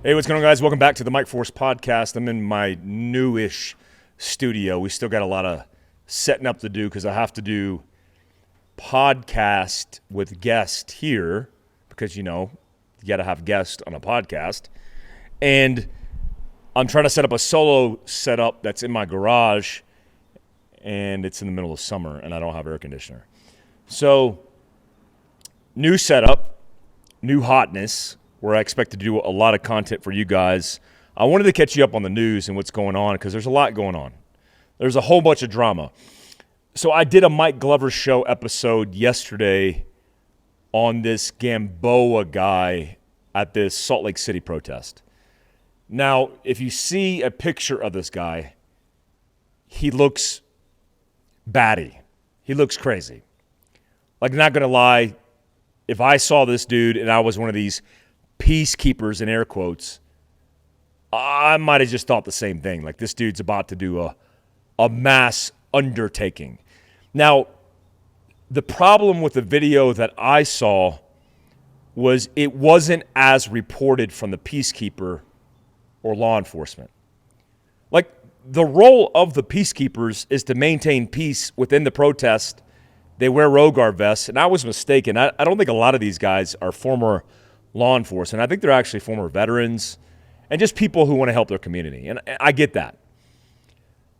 Hey, what's going on, guys? Welcome back to the Mike Force Podcast. I'm in my newish studio. We still got a lot of setting up to do because I have to do podcast with guests here because, you got to have guests on a podcast. And I'm trying to set up a solo setup that's in my garage, and it's in the middle of summer, and I don't have air conditioner. So, new setup, new hotness, where I expect to do a lot of content for you guys. I wanted to catch you up on the news and what's going on because there's a lot going on. There's a whole bunch of drama. So I did a Mike Glover Show episode yesterday on this Gamboa guy at this Salt Lake City protest. Now, if you see a picture of this guy, he looks batty. He looks crazy. Like, not going to lie, if I saw this dude and I was one of these peacekeepers in air quotes, I might have just thought the same thing. Like, this dude's about to do a mass undertaking. Now, the problem with the video that I saw was it wasn't as reported from the peacekeeper or law enforcement. Like, the role of the peacekeepers is to maintain peace within the protest. They wear road guard vests, and I was mistaken. I don't think a lot of these guys are former law enforcement. I think they're actually former veterans and just people who want to help their community. And I get that.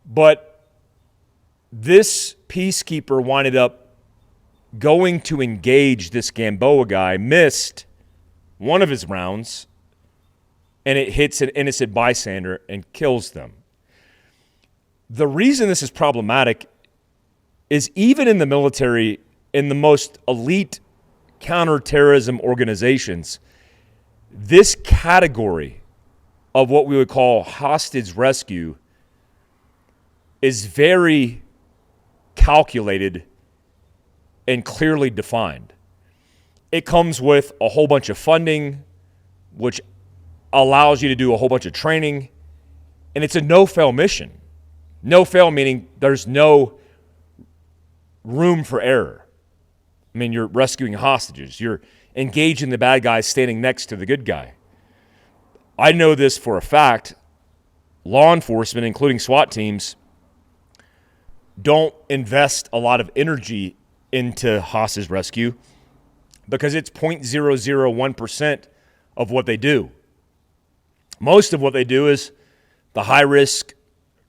But this peacekeeper winded up going to engage this Gamboa guy, missed one of his rounds, and it hits an innocent bystander and kills them. The reason this is problematic is even in the military, in the most elite counterterrorism organizations, this category of what we would call hostage rescue is very calculated and clearly defined. It comes with a whole bunch of funding, which allows you to do a whole bunch of training, and it's a no-fail mission. No-fail meaning there's no room for error. I mean, you're rescuing hostages. You're engaging the bad guy standing next to the good guy. I know this for a fact. Law enforcement, including SWAT teams, don't invest a lot of energy into hostage rescue because it's 0.001% of what they do. Most of what they do is the high-risk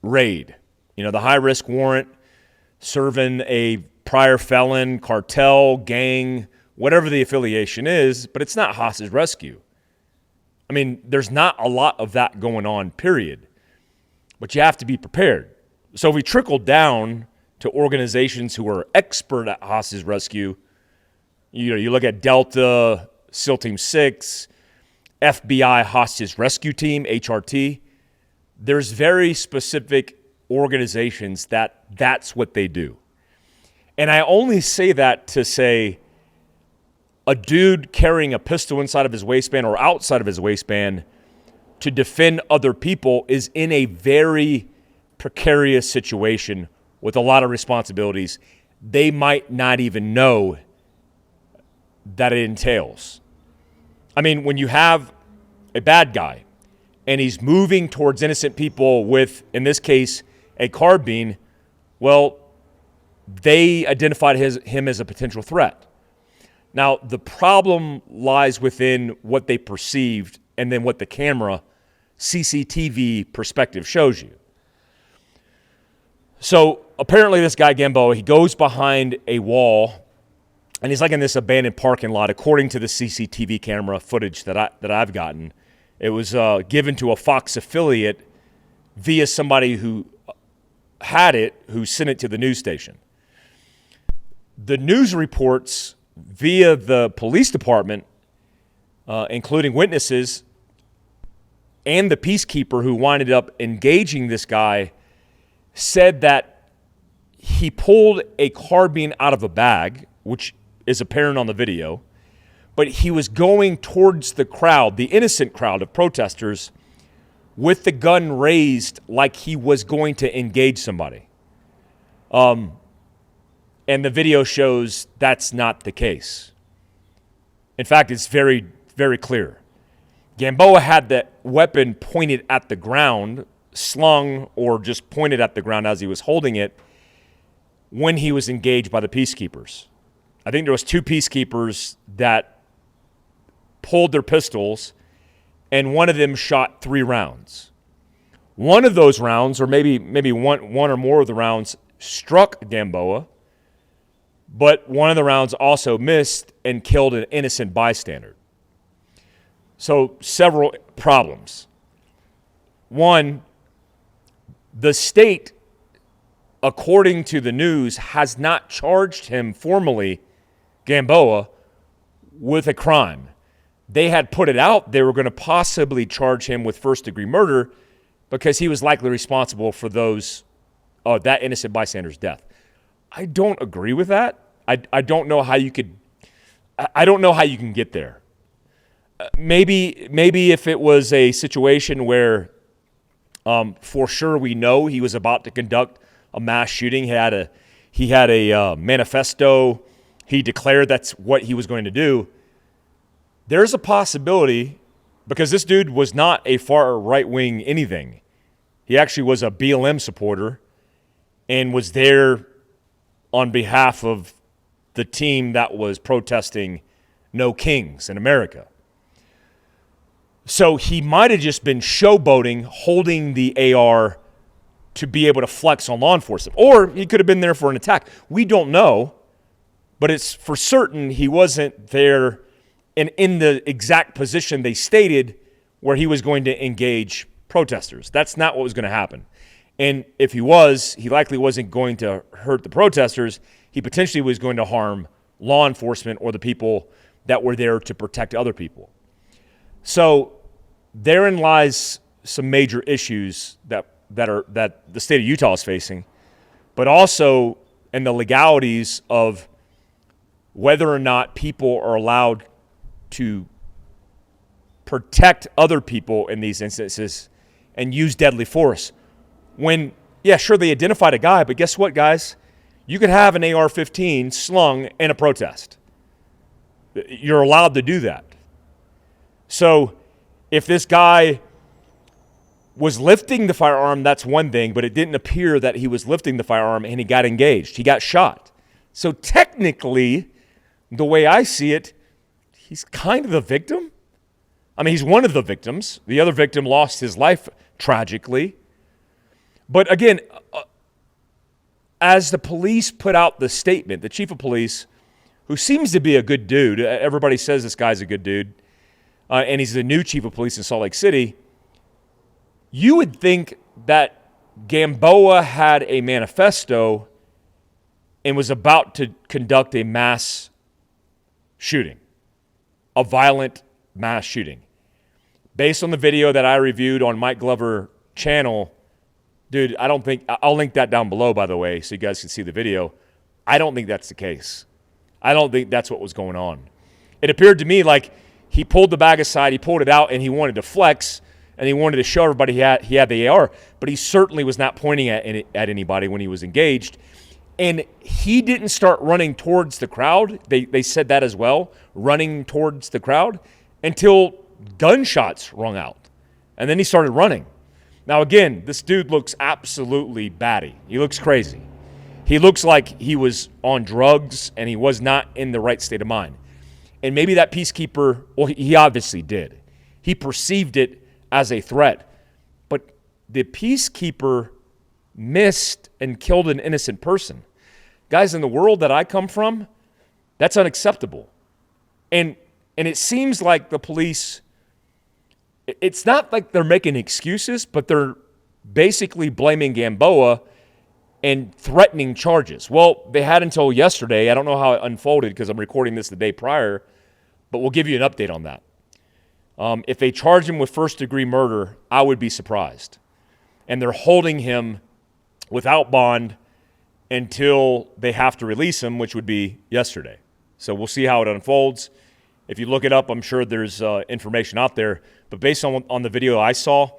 raid. The high-risk warrant, serving a prior felon, cartel, gang, whatever the affiliation is, but it's not hostage rescue. I mean, there's not a lot of that going on, period. But you have to be prepared. So if we trickle down to organizations who are expert at hostage rescue, you look at Delta, SEAL Team 6, FBI Hostage Rescue Team, HRT, there's very specific organizations that's what they do. And I only say that to say a dude carrying a pistol inside of his waistband or outside of his waistband to defend other people is in a very precarious situation with a lot of responsibilities they might not even know that it entails. I mean, when you have a bad guy and he's moving towards innocent people with, in this case, a carbine, well, they identified him as a potential threat. Now, the problem lies within what they perceived and then what the camera CCTV perspective shows you. So apparently this guy, Gamboa, he goes behind a wall, and he's like in this abandoned parking lot, according to the CCTV camera footage that I've gotten. It was given to a Fox affiliate via somebody who had it, who sent it to the news station. The news reports via the police department, including witnesses, and the peacekeeper who winded up engaging this guy, said that he pulled a carbine out of a bag, which is apparent on the video, but he was going towards the crowd, the innocent crowd of protesters, with the gun raised like he was going to engage somebody. And the video shows that's not the case. In fact, it's very, very clear. Gamboa had that weapon pointed at the ground, slung or just pointed at the ground as he was holding it when he was engaged by the peacekeepers. I think there was 2 peacekeepers that pulled their pistols, and one of them shot 3 rounds. One of those rounds, or maybe one or more of the rounds, struck Gamboa, but one of the rounds also missed and killed an innocent bystander. So several problems. One, the state, according to the news, has not charged him formally, Gamboa, with a crime. They had put it out they were going to possibly charge him with first-degree murder because he was likely responsible for that innocent bystander's death. I don't agree with that. I don't know how you could. I don't know how you can get there. Maybe if it was a situation where, for sure we know he was about to conduct a mass shooting. He had a manifesto. He declared that's what he was going to do. There's a possibility, because this dude was not a far right-wing anything. He actually was a BLM supporter and was there on behalf of the team that was protesting No Kings in America. So he might have just been showboating, holding the AR to be able to flex on law enforcement. Or he could have been there for an attack. We don't know, but it's for certain he wasn't there and in the exact position they stated where he was going to engage protesters. That's not what was going to happen. And if he was, he likely wasn't going to hurt the protesters. He potentially was going to harm law enforcement or the people that were there to protect other people. So therein lies some major issues that the state of Utah is facing, but also in the legalities of whether or not people are allowed to protect other people in these instances and use deadly force. When, yeah, sure, they identified a guy, but guess what, guys? You could have an AR-15 slung in a protest. You're allowed to do that. So if this guy was lifting the firearm, that's one thing, but it didn't appear that he was lifting the firearm and he got engaged. He got shot. So technically, the way I see it, he's kind of the victim. I mean, he's one of the victims. The other victim lost his life tragically. But again, as the police put out the statement, the chief of police, who seems to be a good dude, everybody says this guy's a good dude, and he's the new chief of police in Salt Lake City, you would think that Gamboa had a manifesto and was about to conduct a mass shooting, a violent mass shooting. Based on the video that I reviewed on Mike Glover channel, dude, I don't think, I'll link that down below, by the way, so you guys can see the video. I don't think that's the case. I don't think that's what was going on. It appeared to me like he pulled the bag aside, he pulled it out, and he wanted to flex, and he wanted to show everybody he had the AR, but he certainly was not pointing at anybody when he was engaged. And he didn't start running towards the crowd. They said that as well, running towards the crowd, until gunshots rung out. And then he started running. Now, again, this dude looks absolutely batty. He looks crazy. He looks like he was on drugs and he was not in the right state of mind. And maybe that peacekeeper, well, he obviously did. He perceived it as a threat. But the peacekeeper missed and killed an innocent person. Guys, in the world that I come from, that's unacceptable. And it seems like the police, it's not like they're making excuses, but they're basically blaming Gamboa and threatening charges. Well, they had until yesterday. I don't know how it unfolded because I'm recording this the day prior, but we'll give you an update on that. If they charge him with first-degree murder, I would be surprised. And they're holding him without bond until they have to release him, which would be yesterday. So we'll see how it unfolds. If you look it up, I'm sure there's information out there. But based on the video I saw,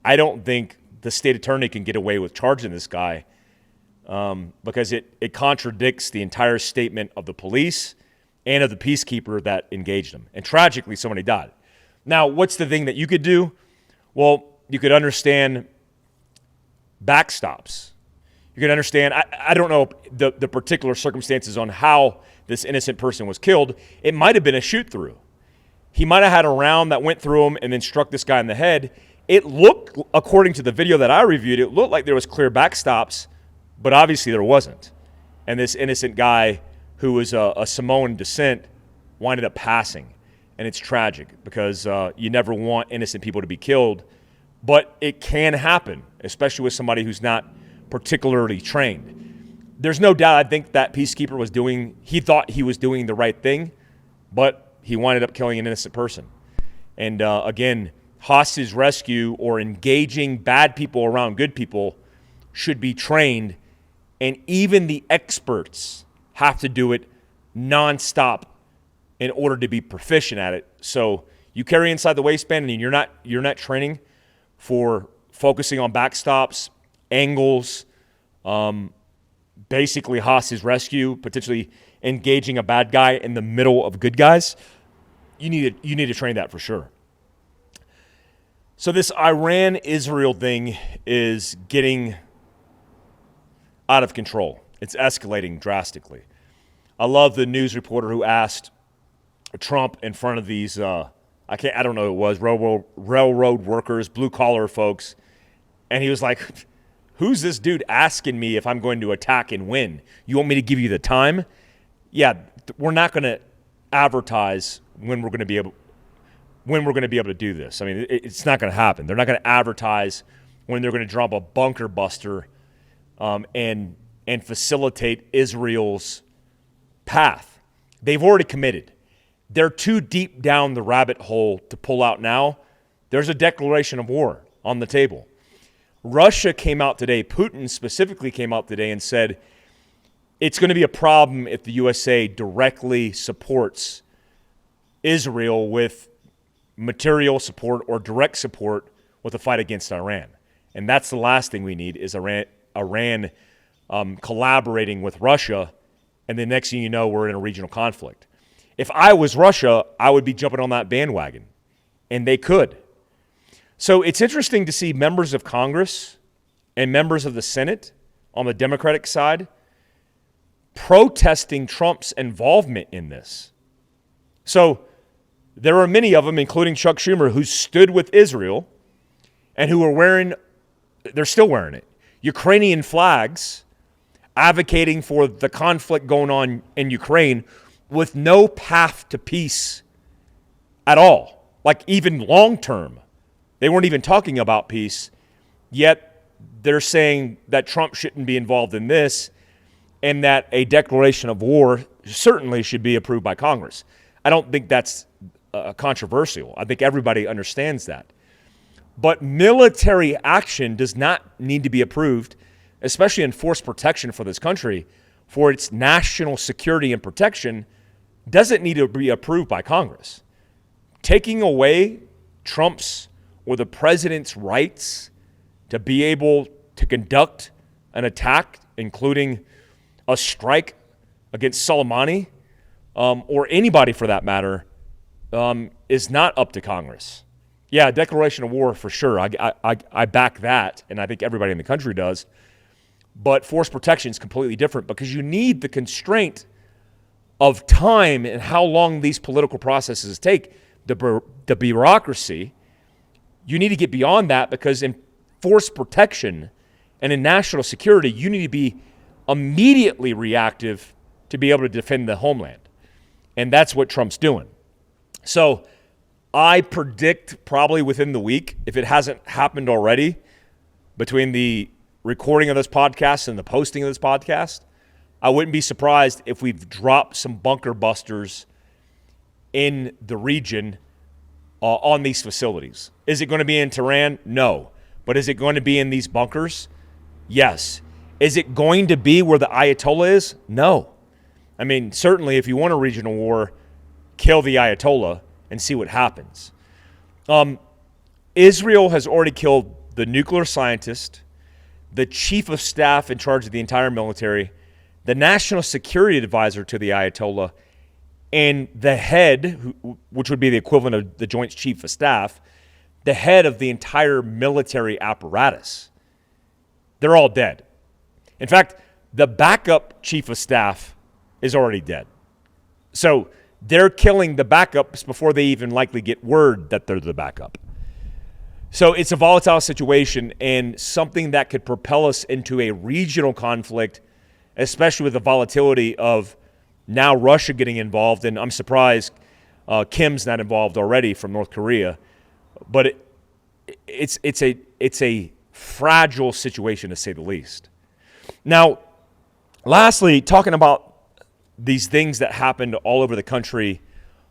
I don't think the state attorney can get away with charging this guy because it contradicts the entire statement of the police and of the peacekeeper that engaged him. And tragically, somebody died. Now, what's the thing that you could do? Well, you could understand backstops. You could understand, I don't know the particular circumstances on how this innocent person was killed. It might have been a shoot through. He might have had a round that went through him and then struck this guy in the head. It looked, according to the video that I reviewed, it looked like there was clear backstops, but obviously there wasn't. And this innocent guy who was a Samoan descent winded up passing. And it's tragic because you never want innocent people to be killed, but it can happen, especially with somebody who's not particularly trained. There's no doubt I think that peacekeeper he thought he was doing the right thing, but he winded up killing an innocent person. And again, hostage rescue or engaging bad people around good people should be trained, and even the experts have to do it nonstop in order to be proficient at it. So you carry inside the waistband and you're not training for focusing on backstops, angles, basically hostage rescue, potentially engaging a bad guy in the middle of good guys. You need to train that for sure. So this Iran-Israel thing is getting out of control. It's escalating drastically. I love the news reporter who asked Trump in front of these, I don't know who it was, railroad workers, blue-collar folks, and he was like, who's this dude asking me if I'm going to attack and win? You want me to give you the time? Yeah, we're not going to advertise when we're going to be able to do this. I mean, it's not going to happen. They're not going to advertise when they're going to drop a bunker buster and facilitate Israel's path. They've already committed. They're too deep down the rabbit hole to pull out now. There's a declaration of war on the table. Russia came out today, Putin specifically came out today and said it's going to be a problem if the USA directly supports Israel with material support or direct support with the fight against Iran. And that's the last thing we need is Iran collaborating with Russia, and the next thing you know, we're in a regional conflict. If I was Russia, I would be jumping on that bandwagon, and they could. So it's interesting to see members of Congress and members of the Senate on the Democratic side protesting Trump's involvement in this. So there are many of them, including Chuck Schumer, who stood with Israel and who are they're still wearing it, Ukrainian flags, advocating for the conflict going on in Ukraine with no path to peace at all, like even long term. They weren't even talking about peace, yet they're saying that Trump shouldn't be involved in this and that a declaration of war certainly should be approved by Congress. I don't think that's controversial. I think everybody understands that. But military action does not need to be approved, especially in force protection for this country, for its national security and protection, doesn't need to be approved by Congress. Taking away Trump's or the president's rights to be able to conduct an attack, including a strike against Soleimani, or anybody for that matter, is not up to Congress. Yeah, a declaration of war for sure. I back that, and I think everybody in the country does. But force protection is completely different because you need the constraint of time and how long these political processes take, the bureaucracy. You need to get beyond that because in force protection and in national security, you need to be immediately reactive to be able to defend the homeland. And that's what Trump's doing. So I predict probably within the week, if it hasn't happened already, between the recording of this podcast and the posting of this podcast, I wouldn't be surprised if we've dropped some bunker busters in the region on these facilities. Is it going to be in Tehran? No. But is it going to be in these bunkers? Yes. Is it going to be where the Ayatollah is? No. I mean, certainly if you want a regional war, kill the Ayatollah and see what happens. Israel has already killed the nuclear scientist, the chief of staff in charge of the entire military, the national security advisor to the Ayatollah, and the head, which would be the equivalent of the Joint Chief of Staff, the head of the entire military apparatus, they're all dead. In fact, the backup Chief of Staff is already dead. So they're killing the backups before they even likely get word that they're the backup. So it's a volatile situation and something that could propel us into a regional conflict, especially with the volatility of now Russia getting involved. And I'm surprised Kim's not involved already from North Korea. But it's a fragile situation, to say the least. Now, lastly, talking about these things that happened all over the country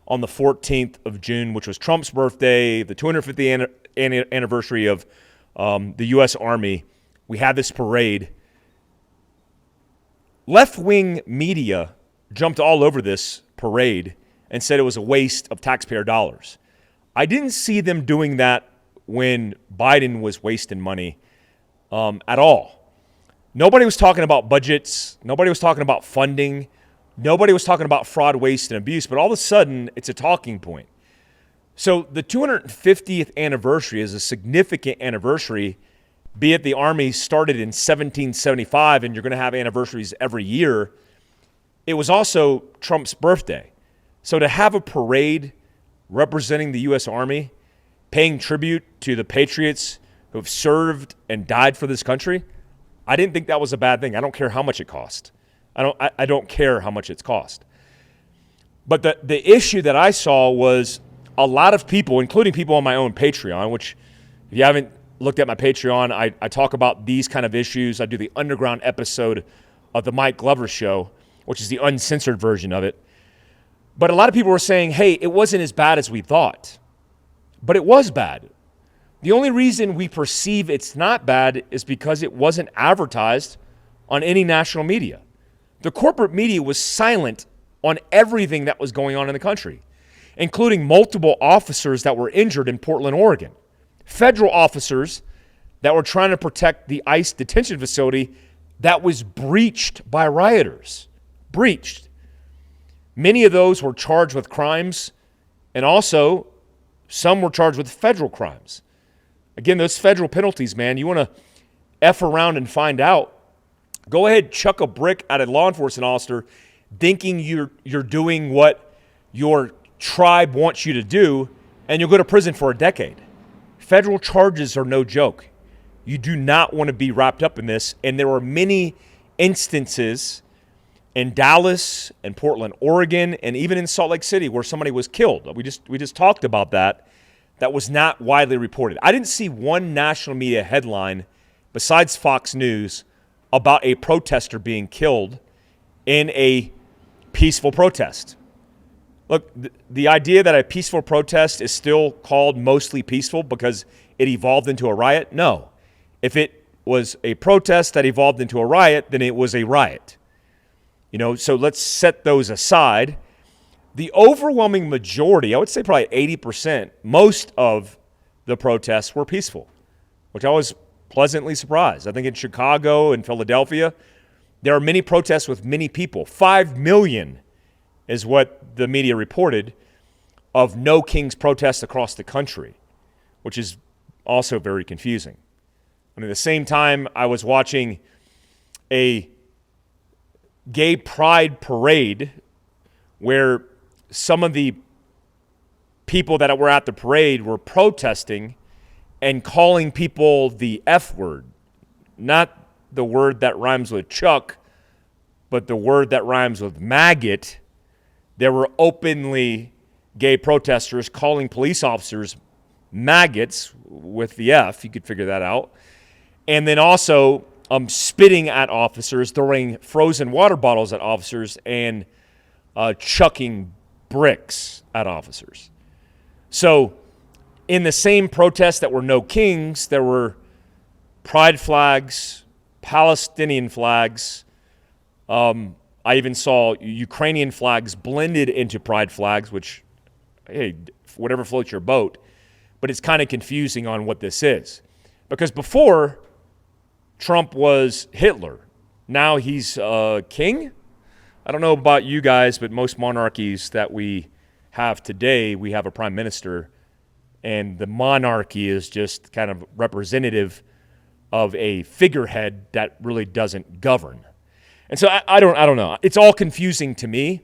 on the 14th of June, which was Trump's birthday, the 250th anniversary of the U.S. Army, we had this parade. Left-wing media jumped all over this parade and said it was a waste of taxpayer dollars. I didn't see them doing that when Biden was wasting money at all. Nobody was talking about budgets. Nobody was talking about funding. Nobody was talking about fraud, waste, and abuse. But all of a sudden, it's a talking point. So the 250th anniversary is a significant anniversary, be it the Army started in 1775 and you're going to have anniversaries every year. It was also Trump's birthday. So to have a parade representing the U.S. Army, paying tribute to the patriots who have served and died for this country, I didn't think that was a bad thing. I don't care how much it cost. I don't care how much it's cost. But the issue that I saw was a lot of people, including people on my own Patreon, which if you haven't looked at my Patreon, I talk about these kind of issues. I do the underground episode of the Mike Glover Show, which is the uncensored version of it. But a lot of people were saying, hey, it wasn't as bad as we thought. But it was bad. The only reason we perceive it's not bad is because it wasn't advertised on any national media. The corporate media was silent on everything that was going on in the country, including multiple officers that were injured in Portland, Oregon. Federal officers that were trying to protect the ICE detention facility that was breached by rioters. Breached. Many of those were charged with crimes, and also some were charged with federal crimes. Again, those federal penalties, man, you want to F around and find out. Go ahead, chuck a brick at a law enforcement officer thinking you're doing what your tribe wants you to do, and you'll go to prison for a decade. Federal charges are no joke. You do not want to be wrapped up in this, and there were many instances in Dallas and Portland, Oregon, and even in Salt Lake City where somebody was killed. We just talked about that. That was not widely reported. I didn't see one national media headline besides Fox News about a protester being killed in a peaceful protest. Look, the idea that a peaceful protest is still called mostly peaceful because it evolved into a riot, no. If it was a protest that evolved into a riot, then it was a riot. So let's set those aside. The overwhelming majority, I would say probably 80%, most of the protests were peaceful, which I was pleasantly surprised. I think in Chicago and Philadelphia, there are many protests with many people. 5 million is what the media reported of No Kings protests across the country, which is also very confusing. At the same time, I was watching a gay pride parade where some of the people that were at the parade were protesting and calling people the F word. Not the word that rhymes with Chuck, but the word that rhymes with maggot. There were openly gay protesters calling police officers maggots with the F. You could figure that out. And then also spitting at officers, throwing frozen water bottles at officers, and chucking bricks at officers. So in the same protests that were No Kings, there were pride flags, Palestinian flags. I even saw Ukrainian flags blended into pride flags, which, hey, whatever floats your boat. But it's kind of confusing on what this is. Because before, Trump was Hitler. Now he's king? I don't know about you guys, but most monarchies that we have today, we have a prime minister, and the monarchy is just kind of representative of a figurehead that really doesn't govern. And so I don't know. It's all confusing to me,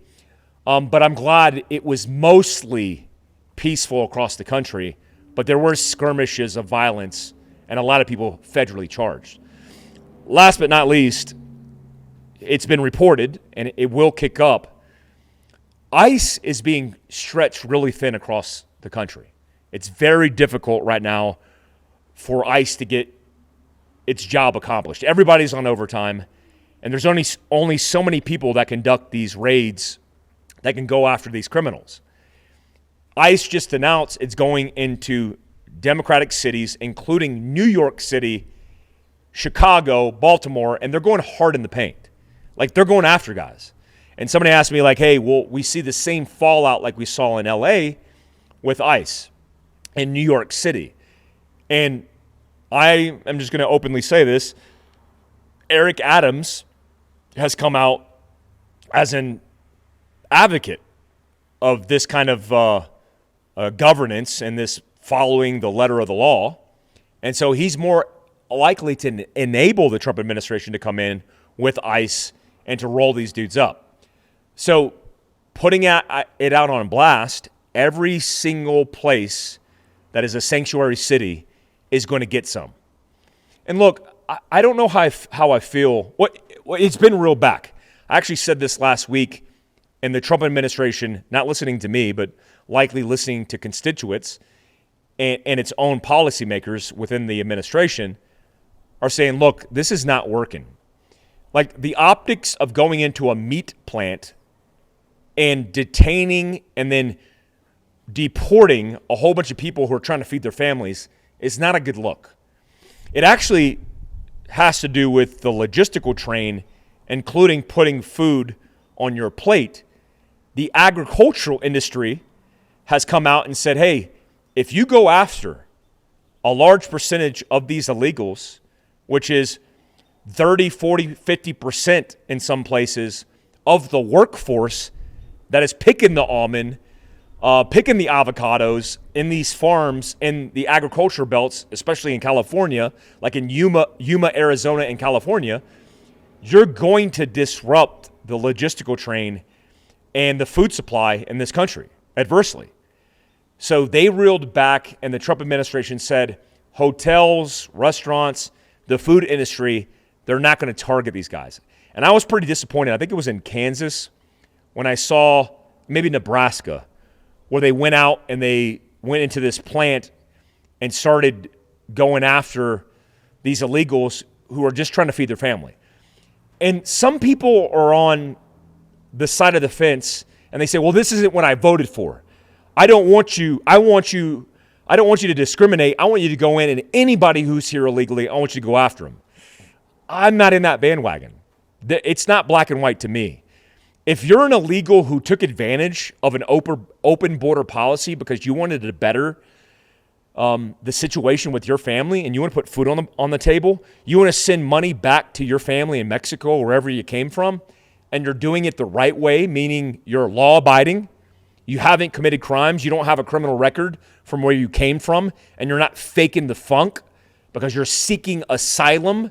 but I'm glad it was mostly peaceful across the country, but there were skirmishes of violence and a lot of people federally charged. Last but not least, it's been reported, and it will kick up, ICE is being stretched really thin across the country. It's very difficult right now for ICE to get its job accomplished. Everybody's on overtime, and there's only so many people that conduct these raids that can go after these criminals. ICE just announced it's going into Democratic cities, including New York City, Chicago, Baltimore, and they're going hard in the paint. Like, they're going after guys. And somebody asked me, like, hey, well, we see the same fallout like we saw in L.A. with ICE in New York City. And I am just going to openly say this. Eric Adams has come out as an advocate of this kind of governance and this following the letter of the law. And so he's more likely to enable the Trump administration to come in with ICE and to roll these dudes up. So putting it out on blast, every single place that is a sanctuary city is going to get some. And look, I don't know how I feel. It's been reeled back. I actually said this last week, and the Trump administration, not listening to me, but likely listening to constituents and its own policymakers within the administration, are saying, look, this is not working. Like, the optics of going into a meat plant and detaining and then deporting a whole bunch of people who are trying to feed their families is not a good look. It actually has to do with the logistical train, including putting food on your plate. The agricultural industry has come out and said, hey, if you go after a large percentage of these illegals, which is 30, 40, 50% in some places of the workforce that is picking the almond, picking the avocados in these farms in the agriculture belts, especially in California, like in Yuma, Arizona, and California, you're going to disrupt the logistical train and the food supply in this country adversely. So they reeled back, and the Trump administration said hotels, restaurants, the food industry, they're not going to target these guys. And I was pretty disappointed. I think it was in Kansas when I saw, maybe Nebraska, where they went out and they went into this plant and started going after these illegals who are just trying to feed their family. And some people are on the side of the fence and they say, well, this isn't what I voted for. I don't want you to discriminate. I want you to go in, and anybody who's here illegally, I want you to go after them. I'm not in that bandwagon. It's not black and white to me. If you're an illegal who took advantage of an open border policy because you wanted to better the situation with your family and you want to put food on the table, you want to send money back to your family in Mexico or wherever you came from, and you're doing it the right way, meaning you're law-abiding, you haven't committed crimes, you don't have a criminal record from where you came from, and you're not faking the funk because you're seeking asylum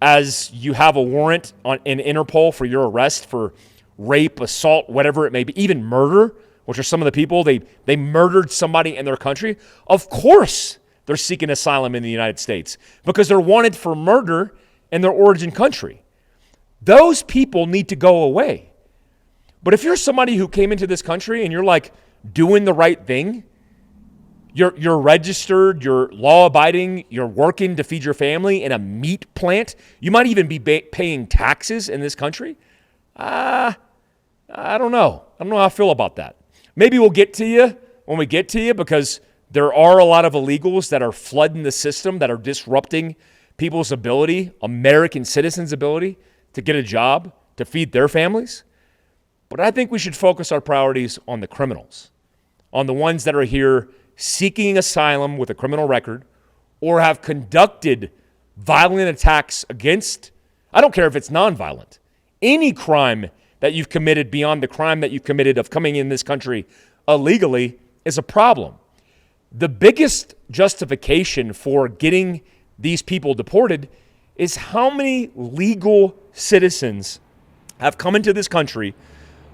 as you have a warrant in Interpol for your arrest for rape, assault, whatever it may be, even murder, which are some of the people, they murdered somebody in their country. Of course they're seeking asylum in the United States because they're wanted for murder in their origin country. Those people need to go away. But if you're somebody who came into this country and you're like doing the right thing, you're registered, you're law-abiding, you're working to feed your family in a meat plant, you might even be paying taxes in this country, I don't know. I don't know how I feel about that. Maybe we'll get to you when we get to you because there are a lot of illegals that are flooding the system, that are disrupting people's ability, American citizens' ability to get a job, to feed their families. But I think we should focus our priorities on the criminals, on the ones that are here seeking asylum with a criminal record or have conducted violent attacks against, I don't care if it's nonviolent, any crime that you've committed beyond the crime that you've committed of coming in this country illegally is a problem. The biggest justification for getting these people deported is how many legal citizens have come into this country.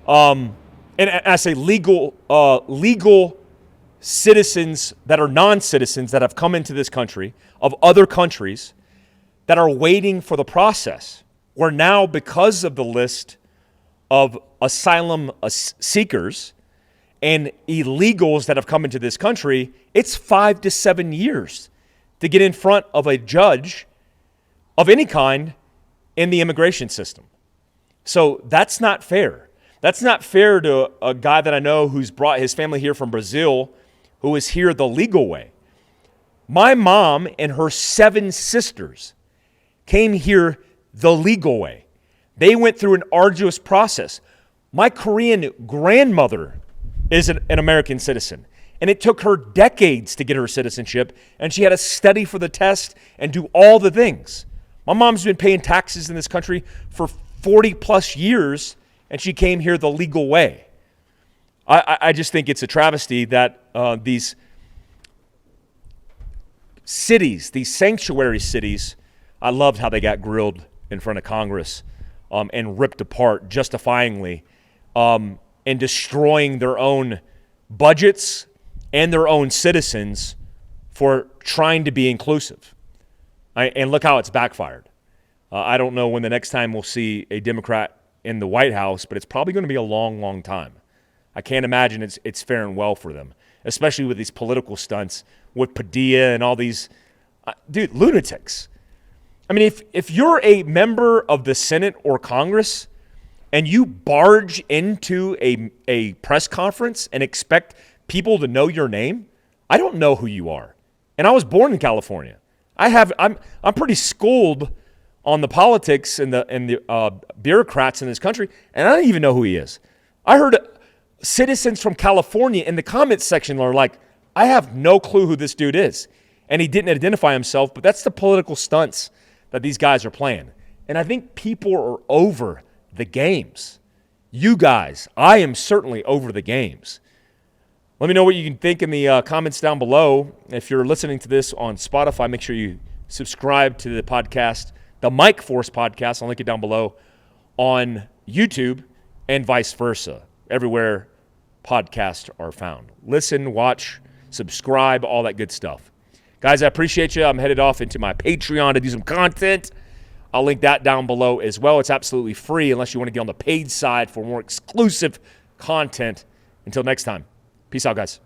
And I say legal citizens that are non-citizens that have come into this country of other countries that are waiting for the process. Where now, because of the list of asylum seekers and illegals that have come into this country, it's 5 to 7 years to get in front of a judge of any kind in the immigration system. So that's not fair. That's not fair to a guy that I know who's brought his family here from Brazil, who is here the legal way. My mom and her 7 sisters came here the legal way. They went through an arduous process. My Korean grandmother is an American citizen, and it took her decades to get her citizenship, and she had to study for the test and do all the things. My mom's been paying taxes in this country for 40 plus years, and she came here the legal way. I just think it's a travesty that these cities, these sanctuary cities, I loved how they got grilled in front of Congress and ripped apart justifyingly and destroying their own budgets and their own citizens for trying to be inclusive. And look how it's backfired. I don't know when the next time we'll see a Democrat in the White House, but it's probably going to be a long, long time. I can't imagine it's faring well for them, especially with these political stunts with Padilla and all these, lunatics. I mean, if you're a member of the Senate or Congress and you barge into a press conference and expect people to know your name, I don't know who you are. And I was born in California. I'm pretty schooled on the politics and the bureaucrats in this country, and I don't even know who he is. I heard citizens from California in the comments section are like, I have no clue who this dude is. And he didn't identify himself, but that's the political stunts that these guys are playing. And I think people are over the games. You guys, I am certainly over the games. Let me know what you can think in the comments down below. If you're listening to this on Spotify, make sure you subscribe to the podcast, the Mike Force podcast. I'll link it down below on YouTube and vice versa, everywhere podcasts are found. Listen, watch, subscribe, all that good stuff. Guys, I appreciate you. I'm headed off into my Patreon to do some content. I'll link that down below as well. It's absolutely free unless you want to get on the paid side for more exclusive content. Until next time, peace out, guys.